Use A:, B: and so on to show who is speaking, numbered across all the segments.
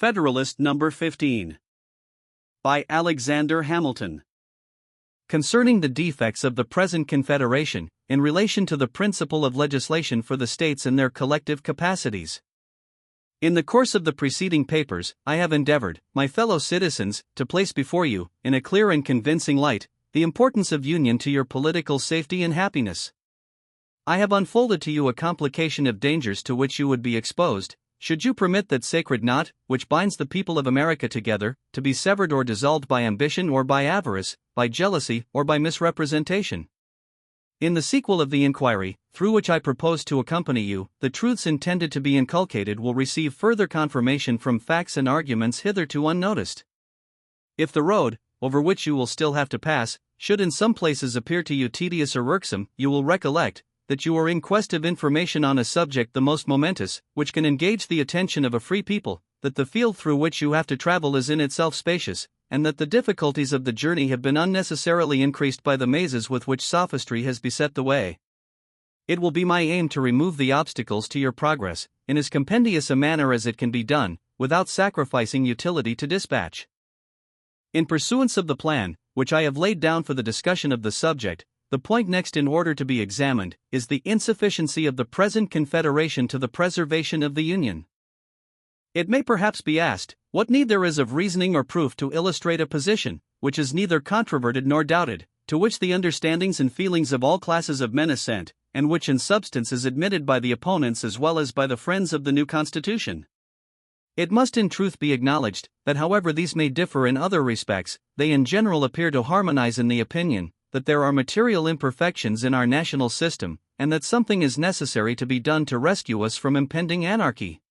A: Federalist Number 15. By Alexander Hamilton. Concerning the defects of the present Confederation, in relation to the principle of legislation for the states in their collective capacities. In the course of the preceding papers, I have endeavored, my fellow citizens, to place before you, in a clear and convincing light, the importance of union to your political safety and happiness. I have unfolded to you a complication of dangers to which you would be exposed, should you permit that sacred knot, which binds the people of America together, to be severed or dissolved by ambition or by avarice, by jealousy or by misrepresentation. In the sequel of the inquiry, through which I propose to accompany you, the truths intended to be inculcated will receive further confirmation from facts and arguments hitherto unnoticed. If the road, over which you will still have to pass, should in some places appear to you tedious or irksome, you will recollect that you are in quest of information on a subject the most momentous, which can engage the attention of a free people, that the field through which you have to travel is in itself spacious, and that the difficulties of the journey have been unnecessarily increased by the mazes with which sophistry has beset the way. It will be my aim to remove the obstacles to your progress, in as compendious a manner as it can be done, without sacrificing utility to dispatch. In pursuance of the plan, which I have laid down for the discussion of the subject, the point next in order to be examined is the insufficiency of the present Confederation to the preservation of the Union. It may perhaps be asked, what need there is of reasoning or proof to illustrate a position, which is neither controverted nor doubted, to which the understandings and feelings of all classes of men assent, and which in substance is admitted by the opponents as well as by the friends of the new Constitution. It must in truth be acknowledged, that however these may differ in other respects, they in general appear to harmonize in the opinion, that there are material imperfections in our national system, and that something is necessary to be done to rescue us from impending anarchy.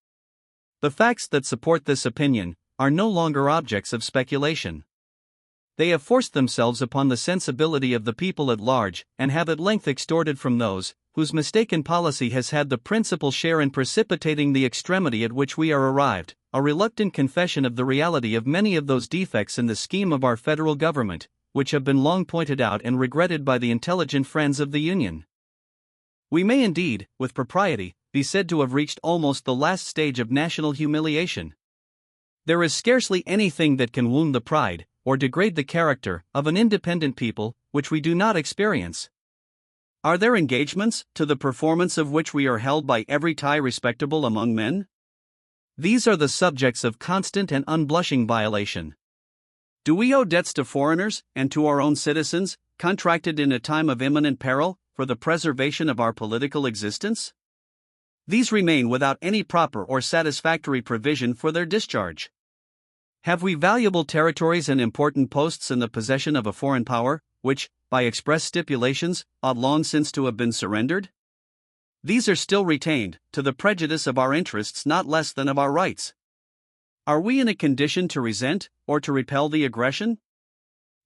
A: The facts that support this opinion are no longer objects of speculation. They have forced themselves upon the sensibility of the people at large, and have at length extorted from those, whose mistaken policy has had the principal share in precipitating the extremity at which we are arrived, a reluctant confession of the reality of many of those defects in the scheme of our federal government, which have been long pointed out and regretted by the intelligent friends of the Union. We may indeed, with propriety, be said to have reached almost the last stage of national humiliation. There is scarcely anything that can wound the pride, or degrade the character, of an independent people, which we do not experience. Are there engagements, to the performance of which we are held by every tie respectable among men? These are the subjects of constant and unblushing violation. Do we owe debts to foreigners, and to our own citizens, contracted in a time of imminent peril, for the preservation of our political existence? These remain without any proper or satisfactory provision for their discharge. Have we valuable territories and important posts in the possession of a foreign power, which, by express stipulations, ought long since to have been surrendered? These are still retained, to the prejudice of our interests not less than of our rights. Are we in a condition to resent, or to repel the aggression?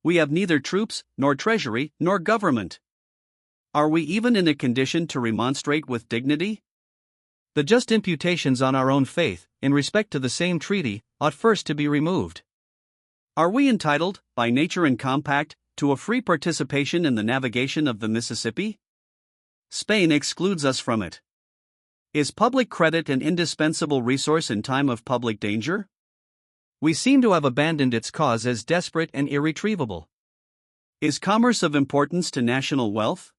A: We have neither troops, nor treasury, nor government. Are we even in a condition to remonstrate with dignity? The just imputations on our own faith, in respect to the same treaty, ought first to be removed. Are we entitled, by nature and compact, to a free participation in the navigation of the Mississippi? Spain excludes us from it. Is public credit an indispensable resource in time of public danger? We seem to have abandoned its cause as desperate and irretrievable. Is commerce of importance to national wealth?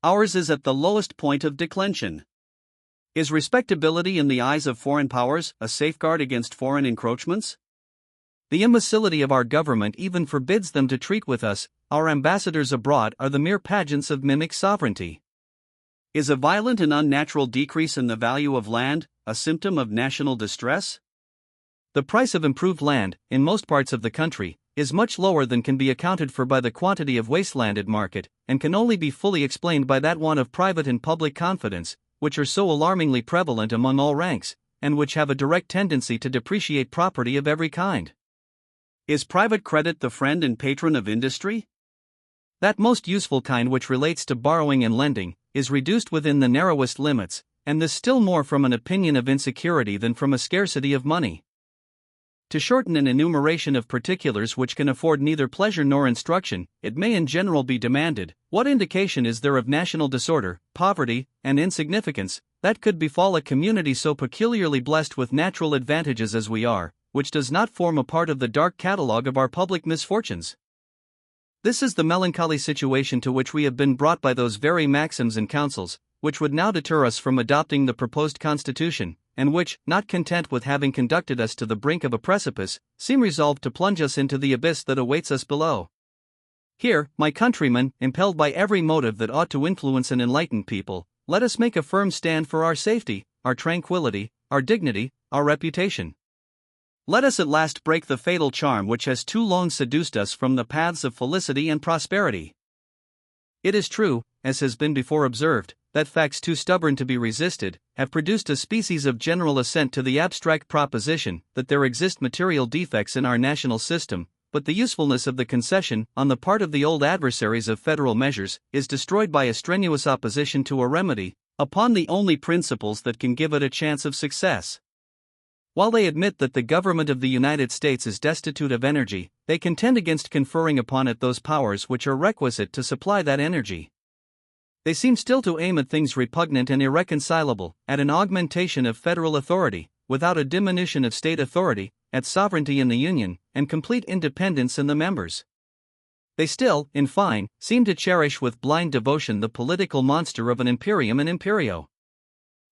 A: Ours is at the lowest point of declension. Is respectability in the eyes of foreign powers a safeguard against foreign encroachments? The imbecility of our government even forbids them to treat with us. Our ambassadors abroad are the mere pageants of mimic sovereignty. Is a violent and unnatural decrease in the value of land a symptom of national distress? The price of improved land, in most parts of the country, is much lower than can be accounted for by the quantity of waste land at market, and can only be fully explained by that want of private and public confidence, which are so alarmingly prevalent among all ranks, and which have a direct tendency to depreciate property of every kind. Is private credit the friend and patron of industry? That most useful kind which relates to borrowing and lending, is reduced within the narrowest limits, and this still more from an opinion of insecurity than from a scarcity of money. To shorten an enumeration of particulars which can afford neither pleasure nor instruction, it may in general be demanded, what indication is there of national disorder, poverty, and insignificance, that could befall a community so peculiarly blessed with natural advantages as we are, which does not form a part of the dark catalogue of our public misfortunes? This is the melancholy situation to which we have been brought by those very maxims and counsels, which would now deter us from adopting the proposed Constitution, and which, not content with having conducted us to the brink of a precipice, seem resolved to plunge us into the abyss that awaits us below. Here, my countrymen, impelled by every motive that ought to influence an enlightened people, let us make a firm stand for our safety, our tranquility, our dignity, our reputation. Let us at last break the fatal charm which has too long seduced us from the paths of felicity and prosperity. It is true, as has been before observed, that facts too stubborn to be resisted have produced a species of general assent to the abstract proposition that there exist material defects in our national system, but the usefulness of the concession on the part of the old adversaries of federal measures is destroyed by a strenuous opposition to a remedy upon the only principles that can give it a chance of success. While they admit that the government of the United States is destitute of energy, they contend against conferring upon it those powers which are requisite to supply that energy. They seem still to aim at things repugnant and irreconcilable, at an augmentation of federal authority, without a diminution of state authority, at sovereignty in the Union, and complete independence in the members. They still, in fine, seem to cherish with blind devotion the political monster of an imperium and imperio.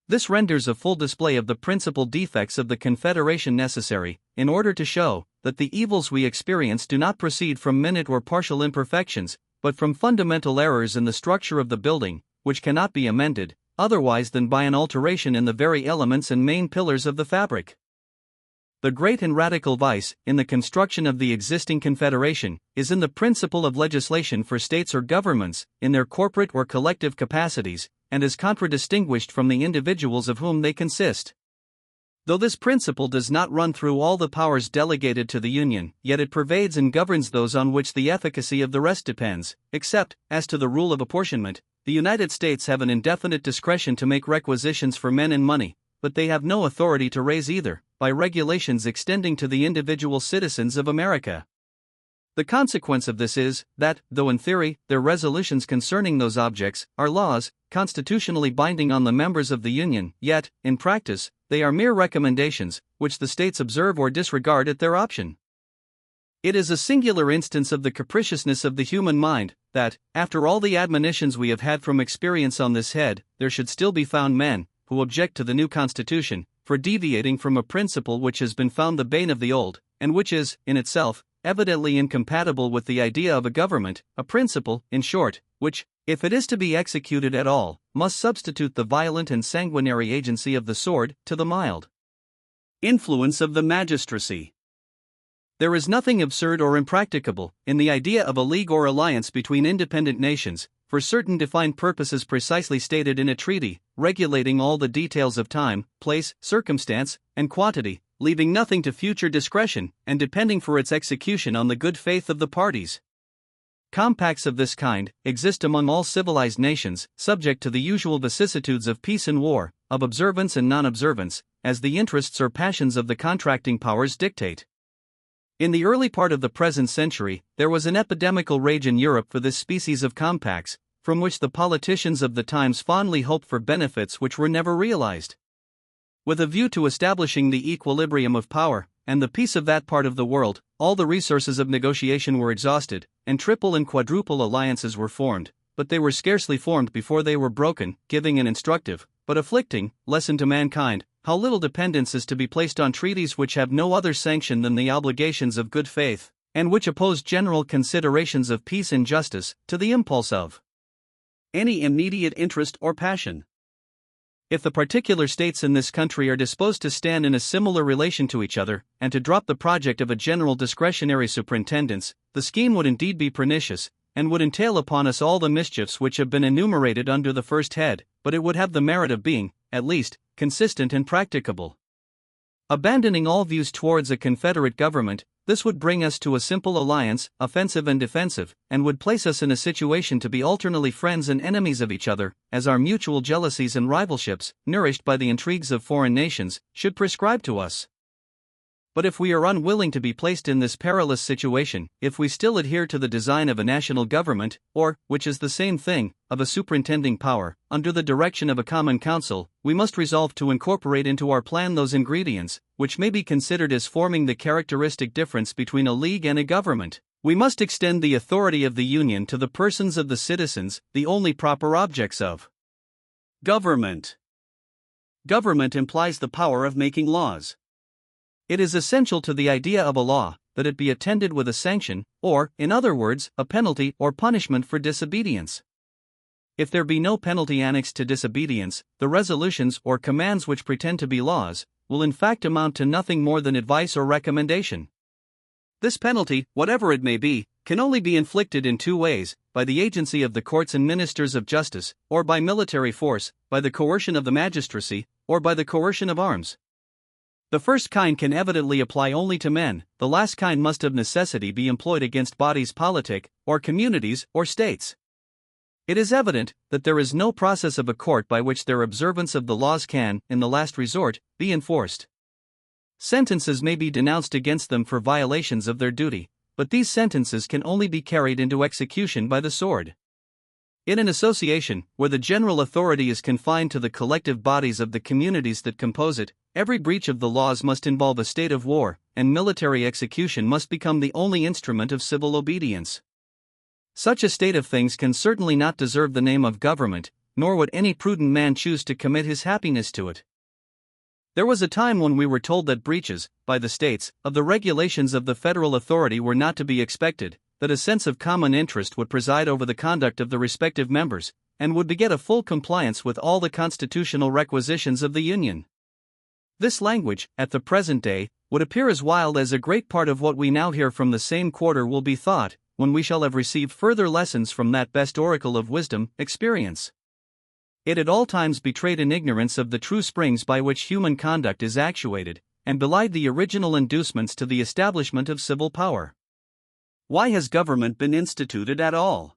A: This renders a full display of the principal defects of the Confederation necessary, in order to show that the evils we experience do not proceed from minute or partial imperfections, but from fundamental errors in the structure of the building, which cannot be amended, otherwise than by an alteration in the very elements and main pillars of the fabric. The great and radical vice, in the construction of the existing Confederation, is in the principle of legislation for states or governments, in their corporate or collective capacities, and is contradistinguished from the individuals of whom they consist. Though this principle does not run through all the powers delegated to the Union, yet it pervades and governs those on which the efficacy of the rest depends, except, as to the rule of apportionment, the United States have an indefinite discretion to make requisitions for men and money, but they have no authority to raise either, by regulations extending to the individual citizens of America. The consequence of this is, that, though in theory, their resolutions concerning those objects are laws, constitutionally binding on the members of the Union, yet, in practice, they are mere recommendations, which the states observe or disregard at their option. It is a singular instance of the capriciousness of the human mind, that, after all the admonitions we have had from experience on this head, there should still be found men, who object to the new Constitution, for deviating from a principle which has been found the bane of the old, and which is, in itself, evidently incompatible with the idea of a government, a principle, in short, which, if it is to be executed at all, must substitute the violent and sanguinary agency of the sword to the mild influence of the magistracy. There is nothing absurd or impracticable in the idea of a league or alliance between independent nations, for certain defined purposes precisely stated in a treaty, regulating all the details of time, place, circumstance, and quantity, leaving nothing to future discretion, and depending for its execution on the good faith of the parties. Compacts of this kind exist among all civilized nations, subject to the usual vicissitudes of peace and war, of observance and non-observance, as the interests or passions of the contracting powers dictate. In the early part of the present century, there was an epidemical rage in Europe for this species of compacts, from which the politicians of the times fondly hoped for benefits which were never realized. With a view to establishing the equilibrium of power, and the peace of that part of the world, all the resources of negotiation were exhausted, and triple and quadruple alliances were formed, but they were scarcely formed before they were broken, giving an instructive, but afflicting, lesson to mankind, how little dependence is to be placed on treaties which have no other sanction than the obligations of good faith, and which oppose general considerations of peace and justice to the impulse of any immediate interest or passion. If the particular states in this country are disposed to stand in a similar relation to each other, and to drop the project of a general discretionary superintendence, the scheme would indeed be pernicious, and would entail upon us all the mischiefs which have been enumerated under the first head, but it would have the merit of being, at least, consistent and practicable. Abandoning all views towards a confederate government, this would bring us to a simple alliance, offensive and defensive, and would place us in a situation to be alternately friends and enemies of each other, as our mutual jealousies and rivalships, nourished by the intrigues of foreign nations, should prescribe to us. But if we are unwilling to be placed in this perilous situation, if we still adhere to the design of a national government, or, which is the same thing, of a superintending power, under the direction of a common council, we must resolve to incorporate into our plan those ingredients, which may be considered as forming the characteristic difference between a league and a government. We must extend the authority of the Union to the persons of the citizens, the only proper objects of government. Government implies the power of making laws. It is essential to the idea of a law that it be attended with a sanction, or, in other words, a penalty or punishment for disobedience. If there be no penalty annexed to disobedience, the resolutions or commands which pretend to be laws will in fact amount to nothing more than advice or recommendation. This penalty, whatever it may be, can only be inflicted in two ways: by the agency of the courts and ministers of justice, or by military force, by the coercion of the magistracy, or by the coercion of arms. The first kind can evidently apply only to men, the last kind must of necessity be employed against bodies politic, or communities, or states. It is evident that there is no process of a court by which their observance of the laws can, in the last resort, be enforced. Sentences may be denounced against them for violations of their duty, but these sentences can only be carried into execution by the sword. In an association, where the general authority is confined to the collective bodies of the communities that compose it, every breach of the laws must involve a state of war, and military execution must become the only instrument of civil obedience. Such a state of things can certainly not deserve the name of government, nor would any prudent man choose to commit his happiness to it. There was a time when we were told that breaches, by the states, of the regulations of the federal authority were not to be expected, that a sense of common interest would preside over the conduct of the respective members, and would beget a full compliance with all the constitutional requisitions of the Union. This language, at the present day, would appear as wild as a great part of what we now hear from the same quarter will be thought, when we shall have received further lessons from that best oracle of wisdom, experience. It at all times betrayed an ignorance of the true springs by which human conduct is actuated, and belied the original inducements to the establishment of civil power. Why has government been instituted at all?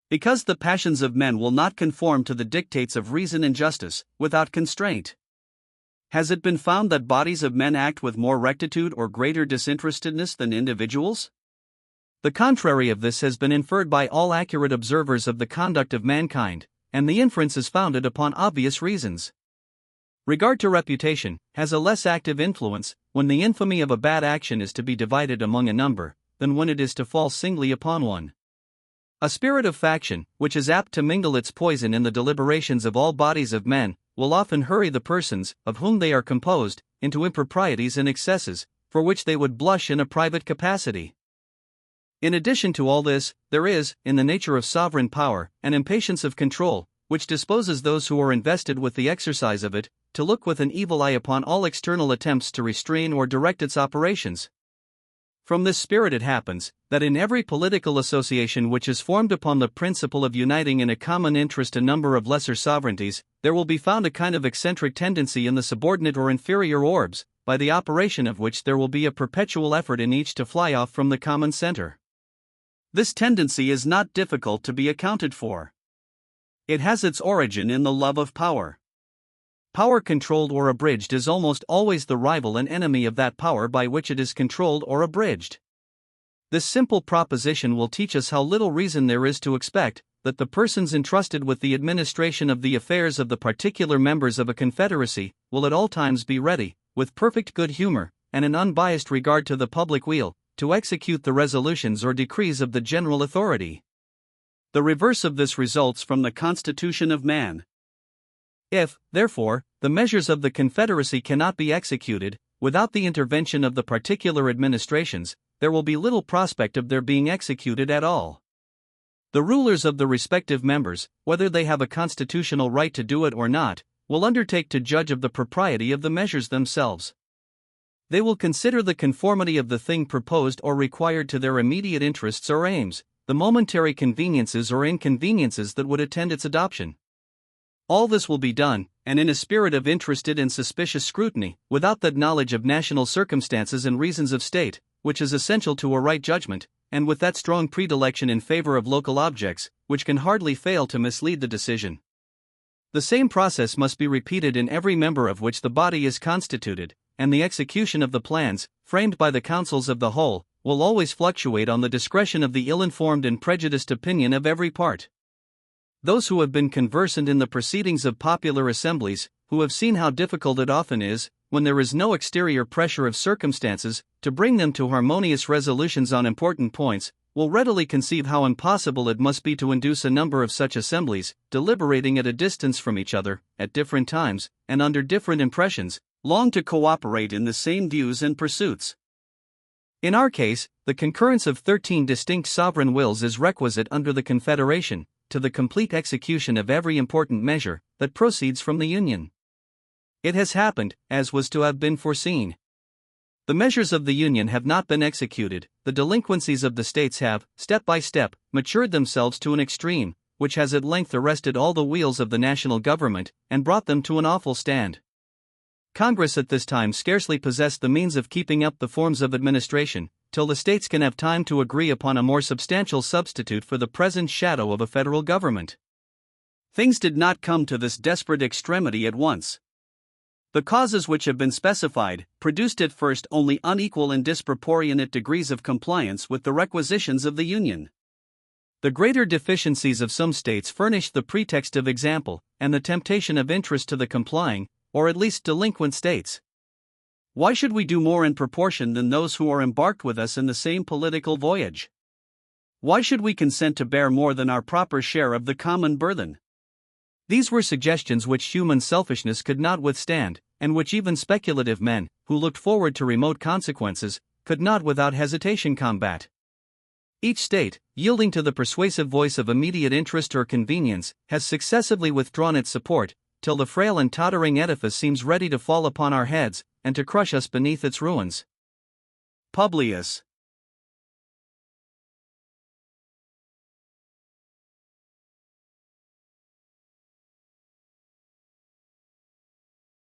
A: Because the passions of men will not conform to the dictates of reason and justice, without constraint. Has it been found that bodies of men act with more rectitude or greater disinterestedness than individuals? The contrary of this has been inferred by all accurate observers of the conduct of mankind, and the inference is founded upon obvious reasons. Regard to reputation has a less active influence when the infamy of a bad action is to be divided among a number, than when it is to fall singly upon one. A spirit of faction, which is apt to mingle its poison in the deliberations of all bodies of men, will often hurry the persons, of whom they are composed, into improprieties and excesses, for which they would blush in a private capacity. In addition to all this, there is, in the nature of sovereign power, an impatience of control, which disposes those who are invested with the exercise of it, to look with an evil eye upon all external attempts to restrain or direct its operations. From this spirit it happens, that in every political association which is formed upon the principle of uniting in a common interest a number of lesser sovereignties, there will be found a kind of eccentric tendency in the subordinate or inferior orbs, by the operation of which there will be a perpetual effort in each to fly off from the common center. This tendency is not difficult to be accounted for. It has its origin in the love of power. Power controlled or abridged is almost always the rival and enemy of that power by which it is controlled or abridged. This simple proposition will teach us how little reason there is to expect that the persons entrusted with the administration of the affairs of the particular members of a confederacy will at all times be ready, with perfect good humor, and an unbiased regard to the public weal, to execute the resolutions or decrees of the general authority. The reverse of this results from the constitution of man. If, therefore, the measures of the Confederacy cannot be executed, without the intervention of the particular administrations, there will be little prospect of their being executed at all. The rulers of the respective members, whether they have a constitutional right to do it or not, will undertake to judge of the propriety of the measures themselves. They will consider the conformity of the thing proposed or required to their immediate interests or aims, the momentary conveniences or inconveniences that would attend its adoption. All this will be done, and in a spirit of interested and suspicious scrutiny, without that knowledge of national circumstances and reasons of state, which is essential to a right judgment, and with that strong predilection in favor of local objects, which can hardly fail to mislead the decision. The same process must be repeated in every member of which the body is constituted, and the execution of the plans, framed by the councils of the whole, will always fluctuate on the discretion of the ill-informed and prejudiced opinion of every part. Those who have been conversant in the proceedings of popular assemblies, who have seen how difficult it often is, when there is no exterior pressure of circumstances, to bring them to harmonious resolutions on important points, will readily conceive how impossible it must be to induce a number of such assemblies, deliberating at a distance from each other, at different times, and under different impressions, long to cooperate in the same views and pursuits. In our case, the concurrence of 13 distinct sovereign wills is requisite under the Confederation, to the complete execution of every important measure that proceeds from the Union. It has happened, as was to have been foreseen. The measures of the Union have not been executed, the delinquencies of the states have, step by step, matured themselves to an extreme, which has at length arrested all the wheels of the national government, and brought them to an awful stand. Congress at this time scarcely possessed the means of keeping up the forms of administration, till the states can have time to agree upon a more substantial substitute for the present shadow of a federal government. Things did not come to this desperate extremity at once. The causes which have been specified produced at first only unequal and disproportionate degrees of compliance with the requisitions of the Union. The greater deficiencies of some states furnished the pretext of example, and the temptation of interest to the complying, or at least delinquent states. Why should we do more in proportion than those who are embarked with us in the same political voyage? Why should we consent to bear more than our proper share of the common burthen? These were suggestions which human selfishness could not withstand, and which even speculative men, who looked forward to remote consequences, could not without hesitation combat. Each state, yielding to the persuasive voice of immediate interest or convenience, has successively withdrawn its support, till the frail and tottering edifice seems ready to fall upon our heads, and to crush us beneath its ruins. Publius.